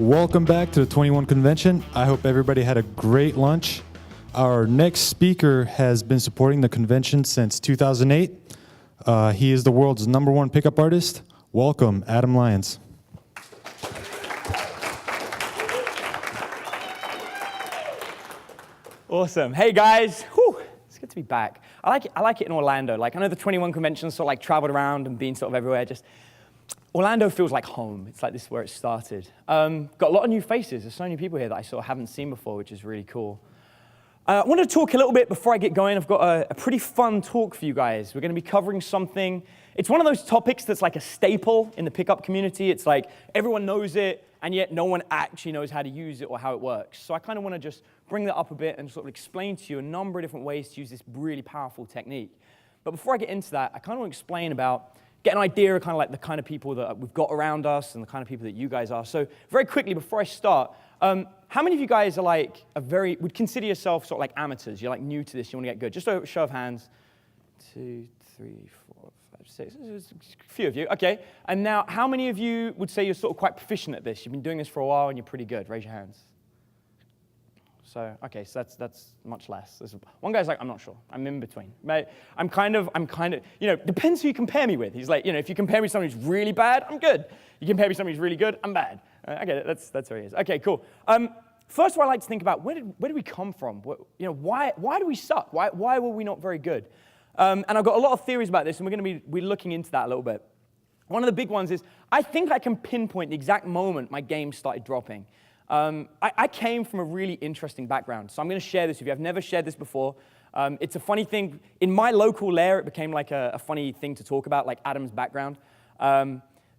Welcome back to the 21 Convention. I hope everybody had a great lunch. Our next speaker has been supporting the convention since 2008. He is the world's #1 pickup artist. Welcome, Adam Lyons. Awesome. Hey guys, whew, it's good to be back. I like it in Orlando. Like, I know the 21 conventions sort of like traveled around and been sort of everywhere. Just Orlando feels like home. It's like this is where it started. Got a lot of new faces. There's so many people here that I sort of haven't seen before, which is really cool. I want to talk a little bit before I get going. I've got a pretty fun talk for you guys. We're going to be covering something. It's one of those topics that's like a staple in the pickup community. It's like everyone knows it, and yet no one actually knows how to use it or how it works. So I kind of want to just bring that up a bit and sort of explain to you a number of different ways to use this really powerful technique. But before I get into that, I kind of want to explain about, get an idea of kind of like the kind of people that we've got around us and the kind of people that you guys are. So very quickly, before I start, how many of you guys are like would consider yourself sort of like amateurs? You're like new to this, you want to get good. Just a show of hands. 2, 3, 4, 5, 6. There's a few of you, okay. And now, how many of you would say you're sort of quite proficient at this? You've been doing this for a while and you're pretty good. Raise your hands. So, okay, so that's much less. One guy's like, I'm not sure. I'm in between. I'm kind of, depends who you compare me with. He's like, if you compare me with someone who's really bad, I'm good. You compare me with someone who's really good, I'm bad. I get it, that's where he is. Okay, cool. First of all, I like to think about where did we come from? Why do we suck? Why were we not very good? And I've got a lot of theories about this, and we're going to be looking into that a little bit. One of the big ones is, I think I can pinpoint the exact moment my game started dropping. I came from a really interesting background, so I'm going to share this with you. I've never shared this before. It's a funny thing. In my local lair, it became like a funny thing to talk about, like Adam's background.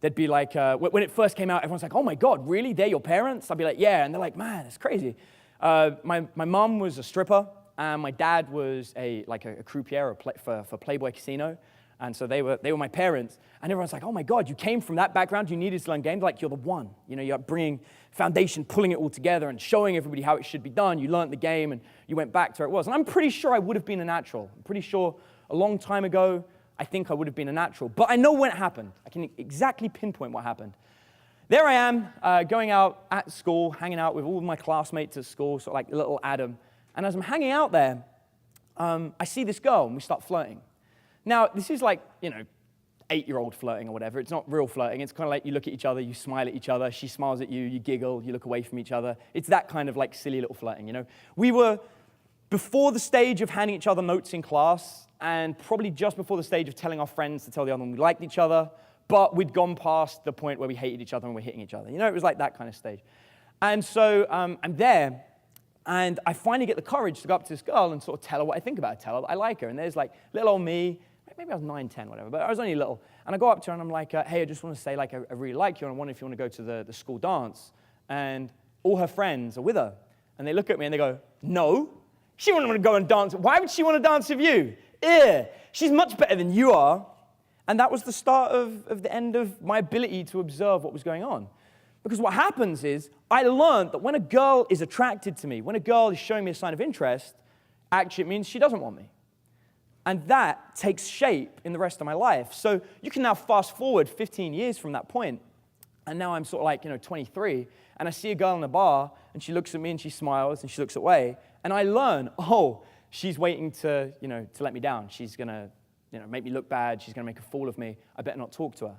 They'd be like, when it first came out, everyone's like, oh my God, really? They're your parents? I'd be like, yeah. And they're like, man, it's crazy. My mom was a stripper, and my dad was a croupier for Playboy Casino. And so they were my parents. And everyone's like, oh my God, you came from that background, you needed to learn games? Like, you're the one. You're bringing foundation, pulling it all together and showing everybody how it should be done. You learned the game and you went back to where it was. And I'm pretty sure I would have been a natural. I'm pretty sure a long time ago, I think I would have been a natural. But I know when it happened. I can exactly pinpoint what happened. There I am, going out at school, hanging out with all of my classmates at school, sort of like little Adam. And as I'm hanging out there, I see this girl and we start flirting. Now, this is like, 8-year-old flirting or whatever. It's not real flirting. It's kind of like you look at each other, you smile at each other, she smiles at you, you giggle, you look away from each other. It's that kind of like silly little flirting, We were before the stage of handing each other notes in class, and probably just before the stage of telling our friends to tell the other one we liked each other, but we'd gone past the point where we hated each other and we're hitting each other. It was like that kind of stage. And so I'm there, and I finally get the courage to go up to this girl and sort of tell her what I think about her, tell her that I like her. And there's like little old me, maybe I was 9, 10, whatever, but I was only little. And I go up to her and I'm like, hey, I just want to say, like, I really like you, and I wonder if you want to go to the school dance. And all her friends are with her. And they look at me and they go, no, she wouldn't want to go and dance. Why would she want to dance with you? Ew, she's much better than you are. And that was the start of the end of my ability to observe what was going on. Because what happens is, I learned that when a girl is attracted to me, when a girl is showing me a sign of interest, actually it means she doesn't want me. And that takes shape in the rest of my life. So you can now fast forward 15 years from that point, and now I'm sort of like, 23, and I see a girl in a bar, and she looks at me and she smiles and she looks away, and I learn, oh, she's waiting to let me down. She's gonna, make me look bad. She's gonna make a fool of me. I better not talk to her.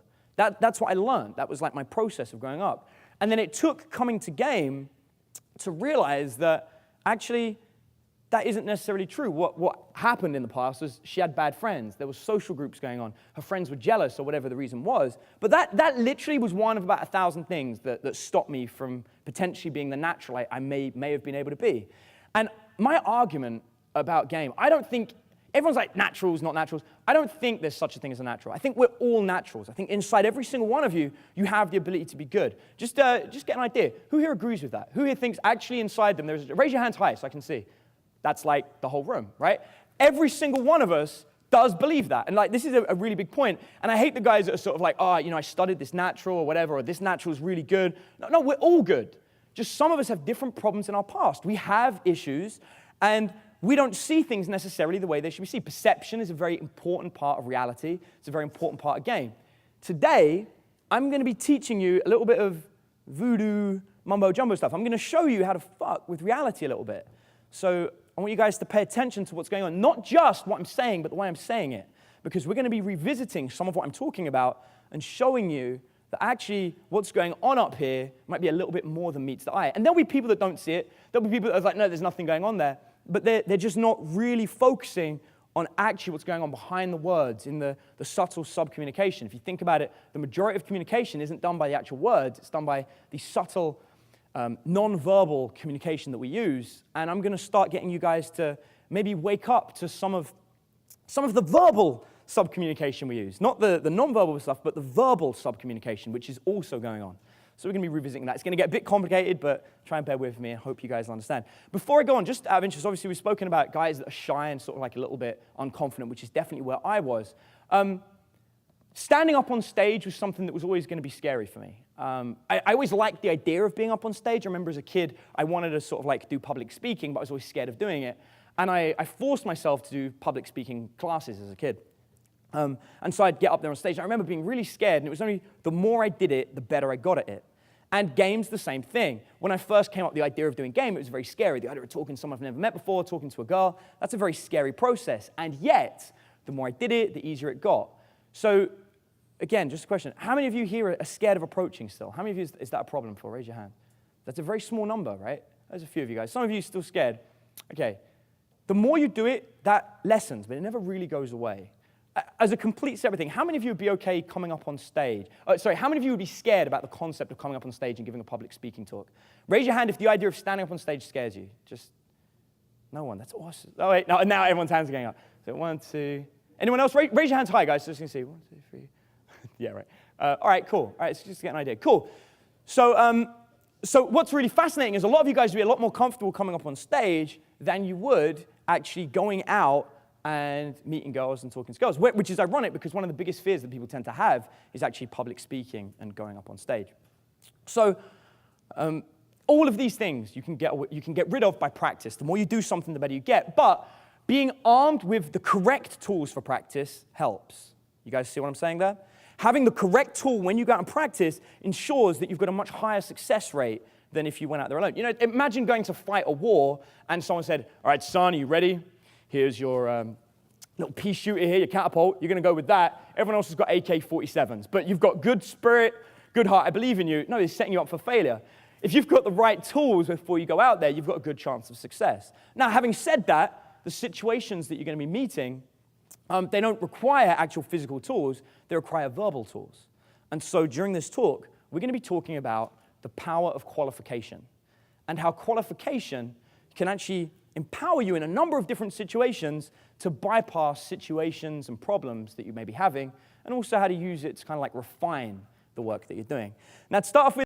That's what I learned. That was like my process of growing up. And then it took coming to game to realize that actually that isn't necessarily true. What happened in the past was she had bad friends. There were social groups going on. Her friends were jealous or whatever the reason was. But that literally was one of about 1,000 things that stopped me from potentially being the natural I may have been able to be. And my argument about game, I don't think, everyone's like naturals, not naturals. I don't think there's such a thing as a natural. I think we're all naturals. I think inside every single one of you, you have the ability to be good. Just get an idea. Who here agrees with that? Who here thinks actually inside them raise your hands high so I can see. That's like the whole room, right? Every single one of us does believe that. And like, this is a really big point. And I hate the guys that are sort of like, I studied this natural or whatever, or this natural is really good. No, we're all good. Just some of us have different problems in our past. We have issues, and we don't see things necessarily the way they should be seen. Perception is a very important part of reality. It's a very important part of game. Today, I'm going to be teaching you a little bit of voodoo mumbo-jumbo stuff. I'm going to show you how to fuck with reality a little bit. So I want you guys to pay attention to what's going on, not just what I'm saying, but the way I'm saying it, because we're going to be revisiting some of what I'm talking about and showing you that actually what's going on up here might be a little bit more than meets the eye. And there'll be people that don't see it. There'll be people that are like, no, there's nothing going on there. But they're just not really focusing on actually what's going on behind the words in the subtle sub-communication. If you think about it, the majority of communication isn't done by the actual words. It's done by the subtle non-verbal communication that we use. And I'm going to start getting you guys to maybe wake up to some of the verbal sub-communication we use. Not the non-verbal stuff, but the verbal sub-communication, which is also going on. So we're going to be revisiting that. It's going to get a bit complicated, but try and bear with me. I hope you guys understand. Before I go on, just out of interest, obviously we've spoken about guys that are shy and sort of like a little bit unconfident, which is definitely where I was. Standing up on stage was something that was always going to be scary for me. I always liked the idea of being up on stage. I remember as a kid, I wanted to sort of like do public speaking, but I was always scared of doing it. And I forced myself to do public speaking classes as a kid. And so I'd get up there on stage. I remember being really scared, and it was only the more I did it, the better I got at it. And games, the same thing. When I first came up with the idea of doing game, it was very scary. The idea of talking to someone I've never met before, talking to a girl, that's a very scary process. And yet, the more I did it, the easier it got. So, again, just a question. How many of you here are scared of approaching still? How many of you is that a problem for? Raise your hand. That's a very small number, right? There's a few of you guys. Some of you are still scared. Okay. The more you do it, that lessens, but it never really goes away. As a complete separate thing, how many of you would be okay coming up on stage? How many of you would be scared about the concept of coming up on stage and giving a public speaking talk? Raise your hand if the idea of standing up on stage scares you. Just no one. That's awesome. Oh, wait. No, now everyone's hands are going up. So 1, 2. Anyone else? Raise your hands high, guys. So just going to see. 1, 2, 3. Yeah, right. All right, cool. All right, so just to get an idea. Cool. So what's really fascinating is a lot of you guys would be a lot more comfortable coming up on stage than you would actually going out and meeting girls and talking to girls, which is ironic because one of the biggest fears that people tend to have is actually public speaking and going up on stage. So all of these things you can get rid of by practice. The more you do something, the better you get. But being armed with the correct tools for practice helps. You guys see what I'm saying there? Having the correct tool when you go out and practice ensures that you've got a much higher success rate than if you went out there alone. You know, imagine going to fight a war and someone said, all right, son, are you ready? Here's your little pea shooter here, your catapult. You're going to go with that. Everyone else has got AK-47s. But you've got good spirit, good heart. I believe in you. No, he's setting you up for failure. If you've got the right tools before you go out there, you've got a good chance of success. Now, having said that, the situations that you're going to be meeting, they don't require actual physical tools. They require verbal tools. And so during this talk, we're going to be talking about the power of qualification and how qualification can actually empower you in a number of different situations to bypass situations and problems that you may be having, and also how to use it to kind of like refine the work that you're doing. Now, to start off with,